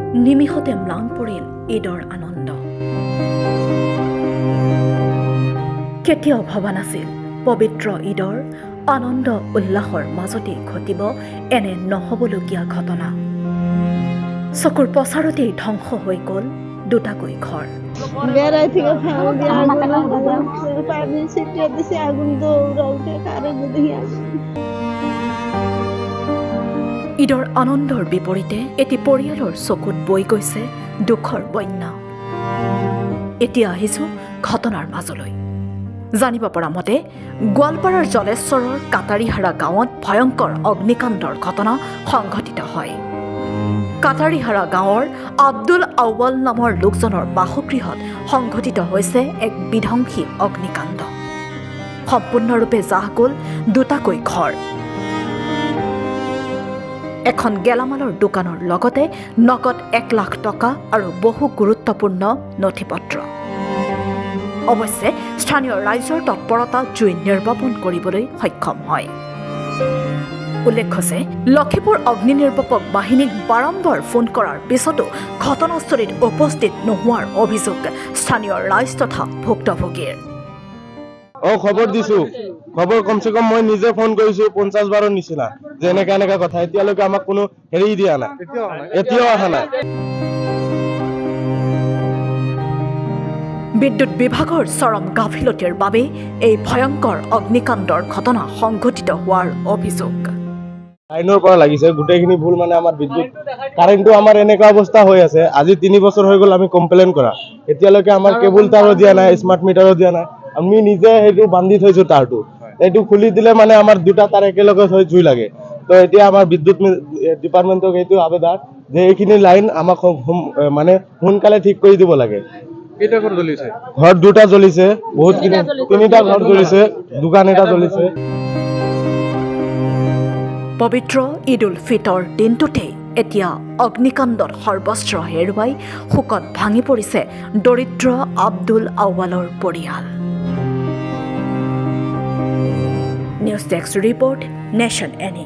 নিমিষতে ম্লান পৰিল ঈদৰ আনন্দ। কেতিয়াও ভবা নাছিল পবিত্ৰ ঈদৰ আনন্দ উল্লাসৰ মাজতে ঘটিব এনে নহবলগীয়া ঘটনা। চকুৰ পচাৰতেই ধ্বংস হৈ গ'ল দুটাকৈ ঘৰ। বেড়াই থেকে ফ্যামিলি আগুন পানি ছিটিয়ে দিছে, আগুন দৌড়াউতে কাৰো যদি ঈদৰ আনন্দৰ বিপৰীতে এটি পৰিয়ালৰ চকুত বৈ গৈছে দুখৰ বন্যা। এতিয়া আহিছো ঘটনাৰ মাজলৈ। জানিব পৰা মতে গোৱালপাৰাৰ জলেশ্বৰৰ কাটাৰীহাৰা গাঁৱত ভয়ংকৰ অগ্নিকাণ্ডৰ ঘটনা সংঘটিত হয়। কাটাৰীহাৰা গাঁৱৰ আব্দুল আউৱাল নামৰ লোকজনৰ বাসগৃহত সংঘটিত হৈছে এক বিধ্বংসী অগ্নিকাণ্ড। সম্পূৰ্ণৰূপে জাহ গ'ল দুটাকৈ ঘৰ। এখন গেলামালৰ দোকানৰ লগতে নগদ 1 লাখ টকা আৰু বহু গুৰুত্বপূৰ্ণ নথিপত্ৰ। অৱশ্যে স্থানীয় ৰাইজৰ তৎপৰতা জুই নিৰ্বাপন কৰিবলৈ সক্ষম হয়। উল্লেখ্য যে লক্ষীপুৰ অগ্নি নিৰ্বাপক বাহিনীক বাৰম্বাৰ ফোন কৰাৰ পিছতো ঘটনাস্থলীত উপস্থিত নোহোৱাৰ অভিযোগ স্থানীয় ৰাইজ তথা ভুক্তভোগীৰ। খবৰ দিছো, খবৰ কমচে কম মই নিজে ফোন কৰিছো 50 বাৰৰ নিচিনা যে এনেকা কথা। এতিয়ালৈকে আমাক কোনো হেৰি দিয়া নাই, এতিয়াও অহা নাই। বিদ্যুৎ বিভাগৰ চৰম গাফিলতিৰ বাবে এই ভয়ংকৰ অগ্নিকাণ্ডৰ ঘটনা সংঘটিত হোৱাৰ অভিযোগ। লাইনৰ পৰা লাগিছে গোটেইখিনি ভুল। মানে আমাৰ বিদ্যুৎ কাৰেণ্টটো আমাৰ এনেকুৱা অৱস্থা হৈ আছে। আজি 3 বছৰ হৈ গ'ল আমি কমপ্লেইন কৰা, এতিয়ালৈকে আমাৰ কেবুল তাৰো দিয়া নাই, স্মাৰ্ট মিটাৰো দিয়া নাই। আমি নিজে সেইটো বান্ধি থৈছো তাৰটো, এইটো খুলি দিলে মানে আমাৰ দুটা তাৰ একেলগে হৈ জুই লাগে। তো এতিয়া আমাৰ বিদ্যুৎ ডিপাৰ্টমেণ্টক এইটো আবেদন যে এইখিনি লাইন আমাক মানে সোনকালে ঠিক কৰি দিব লাগে। ঘৰ 2টা জ্বলিছে, বহুত 3টা ঘৰ জ্বলিছে, দোকান এটা জ্বলিছে। পবিত্ৰ ঈদ উল ফিতৰ দিনটোতে এতিয়া অগ্নিকাণ্ডত সৰ্বস্ত্ৰ হেৰুৱাই শোকত ভাঙি পৰিছে দৰিদ্ৰ আব্দুল আউৱালৰ পৰিয়াল। News desk report, nation any.